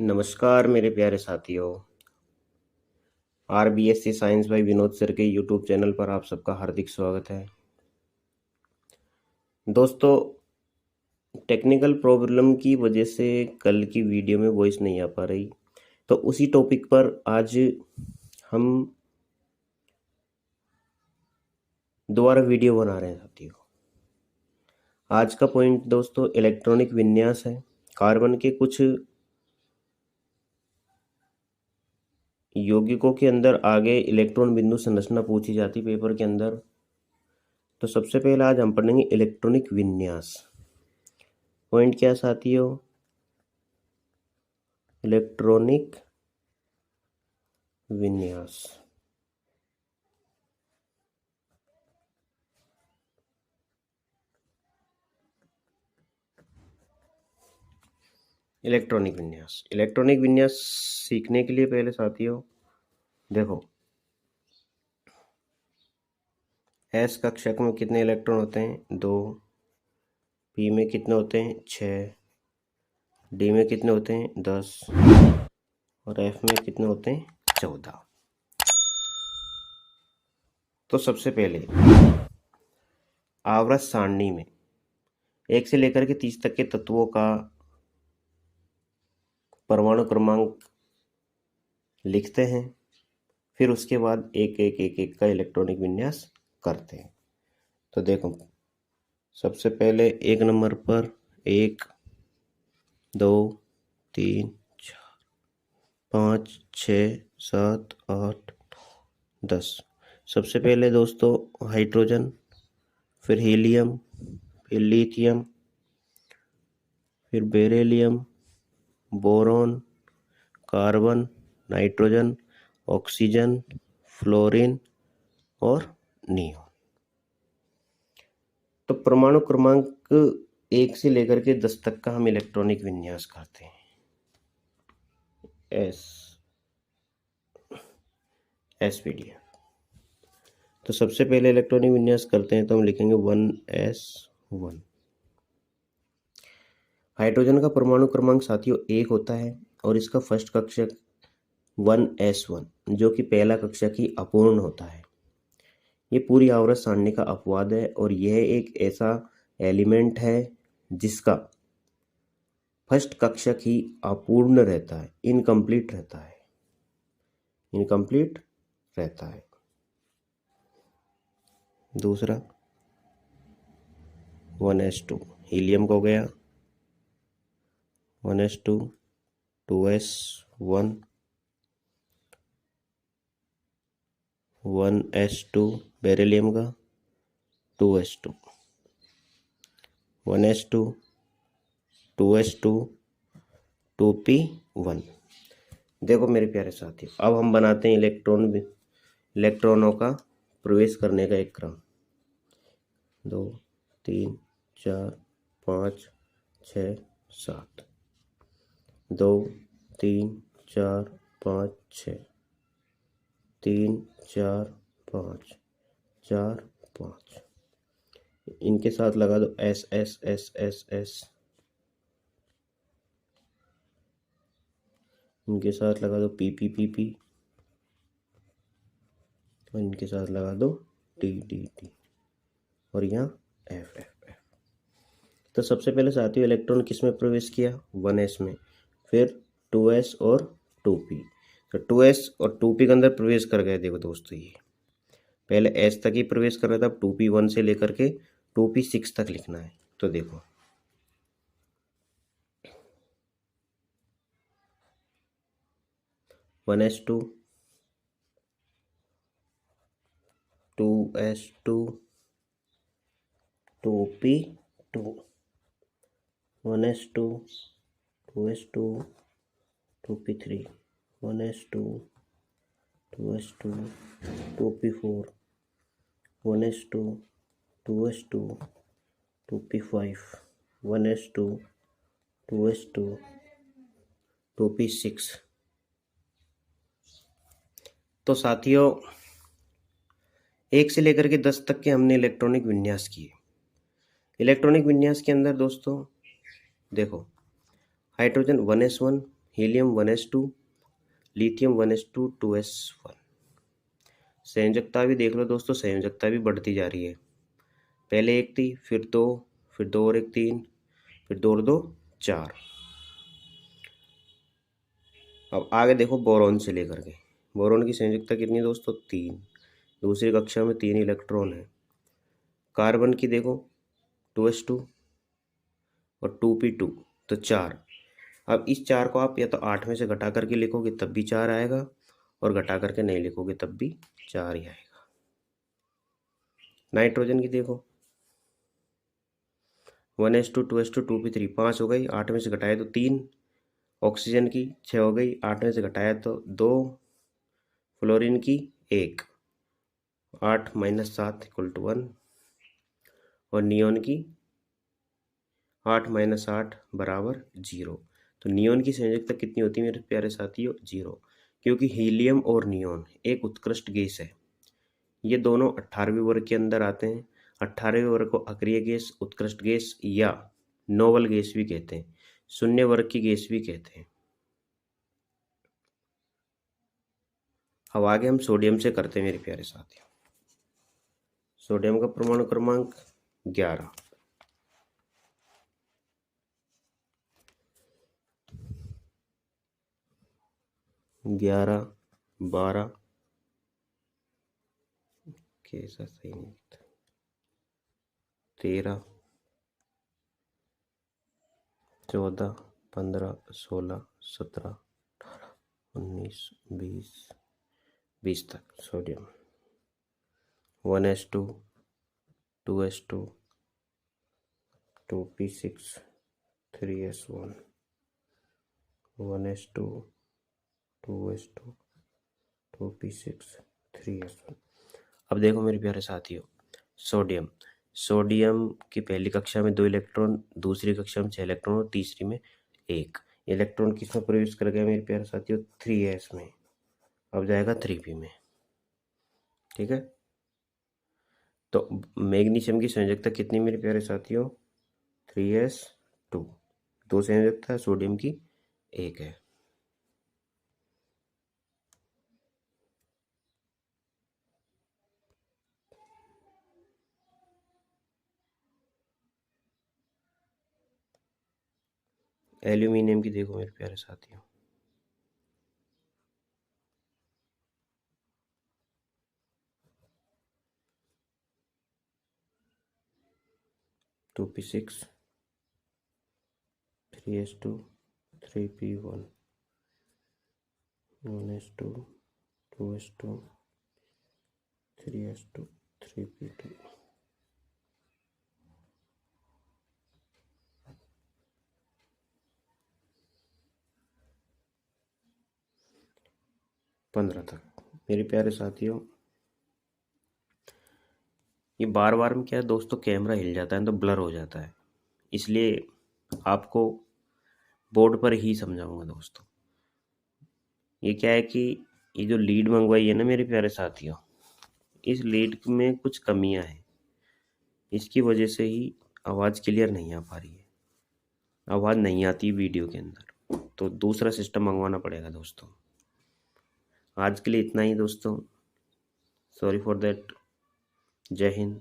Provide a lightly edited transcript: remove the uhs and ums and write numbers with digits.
नमस्कार मेरे प्यारे साथियों। RBSC science by Vinod sir के यूट्यूब चैनल पर आप सबका हार्दिक स्वागत है। दोस्तों, टेक्निकल प्रॉब्लम की वजह से कल की वीडियो में वॉइस नहीं आ पा रही, तो उसी टॉपिक पर आज हम दोबारा वीडियो बना रहे हैं साथियों। आज का पॉइंट दोस्तों इलेक्ट्रॉनिक विन्यास है। कार्बन के कुछ यौगिकों के अंदर आगे इलेक्ट्रॉन बिंदु संरचना पूछी जाती पेपर के अंदर। तो सबसे पहले आज हम पढ़ेंगे इलेक्ट्रॉनिक विन्यास। पॉइंट क्या साथियों? इलेक्ट्रॉनिक विन्यास। इलेक्ट्रॉनिक विन्यास सीखने के लिए पहले साथियों देखो, एस कक्षक में कितने इलेक्ट्रॉन होते हैं? 2। पी में कितने होते हैं? 6। डी में कितने होते हैं? 10। और एफ में कितने होते हैं? 14। तो सबसे पहले आवर्त सारणी में 1 से लेकर के 30 तक के तत्वों का परमाणु क्रमांक लिखते हैं, फिर उसके बाद एक का इलेक्ट्रॉनिक विन्यास करते हैं। तो देखो, सबसे पहले 1 नंबर पर 1, 2, 3, 4, 5, 6, 7, 8, 10। सबसे पहले दोस्तों हाइड्रोजन, फिर हीलियम, फिर लिथियम, फिर beryllium, boron, carbon, nitrogen, oxygen, fluorine और नियोन। तो परमाणु क्रमांक 1 से लेकर के 10 तक का हम इलेक्ट्रॉनिक विन्यास करते हैं। एसपीडीएफ। तो सबसे पहले इलेक्ट्रॉनिक विन्यास करते हैं तो हम लिखेंगे 1s1। हाइड्रोजन का परमाणु क्रमांक साथियों 1 होता है और इसका फर्स्ट कक्षक 1s1 जो कि पहला कक्षक ही अपूर्ण होता है। ये पूरी आवर्त सारणी का अपवाद है और यह एक ऐसा एलिमेंट है जिसका फर्स्ट कक्षक ही अपूर्ण रहता है, इनकम्प्लीट रहता है। दूसरा 1s2 हीलियम का हो गया, 1s2, 2s1, 1s2 बेरिलियम का, 2s2, 1s2, 2s2, 2p1। देखो मेरे प्यारे साथियों, अब हम बनाते हैं इलेक्ट्रॉनों का प्रवेश करने का एक क्रम। 2, 3, 4, 5, 6, 7। 2, 3, 4, 5, 6। 3, 4, 5, 4, 5। इनके साथ लगा दो S S S S S. इनके साथ लगा दो पी पी पी पी और इनके साथ लगा दो टी टी टी और यहाँ एफ एफ एफ। तो सबसे पहले साथियों इलेक्ट्रॉन किस में प्रवेश किया? 1s में, फिर 2s और 2p। तो 2s और 2p के अंदर प्रवेश कर गए। देखो दोस्तों, ये पहले s तक ही प्रवेश कर रहा था, अब 2p 1 से लेकर के 2p 6 तक लिखना है। तो देखो 1s2, 2s2, 2p2, 1s2, 2s2, 2p3, 1s2, 2s2, 2p4, 1s2, 2s2, 2p5, 1s2, 2s2, 2p6। तो साथियों 1 से लेकर के 10 तक के हमने इलेक्ट्रॉनिक विन्यास किए। इलेक्ट्रॉनिक विन्यास के अंदर दोस्तों देखो, hydrogen 1s1 helium 1s2, lithium 1s2 2s1। संयोजकता भी देख लो दोस्तों, संयोजकता भी बढ़ती जा रही है। पहले एक थी, फिर दो और एक तीन, फिर दो और दो चार। अब आगे देखो बोरॉन से लेकर के, बोरॉन की संयोजकता कितनी है दोस्तों? 3। दूसरी कक्षा में 3 इलेक्ट्रॉन है। कार्बन की देखो 2s2 और 2p2, तो 4। अब इस 4 को आप या तो 8 में से घटा करके लिखोगे तब भी 4 आएगा, और घटा करके नहीं लिखोगे तब भी 4 ही आएगा। नाइट्रोजन की देखो 1s2 2s2 2p3, 5 हो गई, 8 में से घटाए तो 3। ऑक्सीजन की 6 हो गई, 8 में से घटाया तो 2। फ्लोरीन की 1, 8 - 7 = 1। और नियोन की 8 - 8 = 0। तो नियोन की संयोजकता कितनी होती है मेरे प्यारे साथियों? 0, क्योंकि हीलियम और नियोन एक उत्कृष्ट गैस है। ये दोनों 18वें वर्ग के अंदर आते हैं। 18वें वर्ग को अक्रिय गैस, उत्कृष्ट गैस या नोबल गैस भी कहते हैं, शून्य वर्ग की गैस भी कहते हैं। अब आगे हम सोडियम से करते हैं मेरे प्यारे साथियों। सोडियम का परमाणु क्रमांक 11। ग्यारह, 12, कैसा सही नहीं था, 13, 14, 15, 16, 17, 19, 20 तक sodium. 1s2 2s2 2p6 3s1 1s2 2s2 2p6 3s1। अब देखो मेरे प्यारे साथियों, सोडियम की पहली कक्षा में 2 इलेक्ट्रॉन, दूसरी कक्षा में 6 इलेक्ट्रॉन और तीसरी में 1 इलेक्ट्रॉन किसमें प्रवेश कर गया मेरे प्यारे साथियों? 3s में। अब जाएगा 3p में। ठीक है, तो मैग्नीशियम की संयोजकता कितनी मेरे प्यारे साथियों? 3s2। 2 संयोजकता सोडियम की 1 है। एल्यूमिनियम की देखो मेरे प्यारे साथियों, 2p6 3s2 3p1 1s2 2s2 3s2 3p2। 15 तक मेरे प्यारे साथियों। ये बार बार में क्या है दोस्तों, कैमरा हिल जाता है तो ब्लर हो जाता है, इसलिए आपको बोर्ड पर ही समझाऊंगा दोस्तों। ये क्या है कि ये जो लीड मंगवाई है ना मेरे प्यारे साथियों, इस लीड में कुछ कमियां हैं, इसकी वजह से ही आवाज़ क्लियर नहीं आ पा रही है, आवाज़ नहीं आती वीडियो के अंदर, तो दूसरा सिस्टम मंगवाना पड़ेगा दोस्तों। आज के लिए इतना ही दोस्तों, सॉरी फॉर दैट। जय हिंद।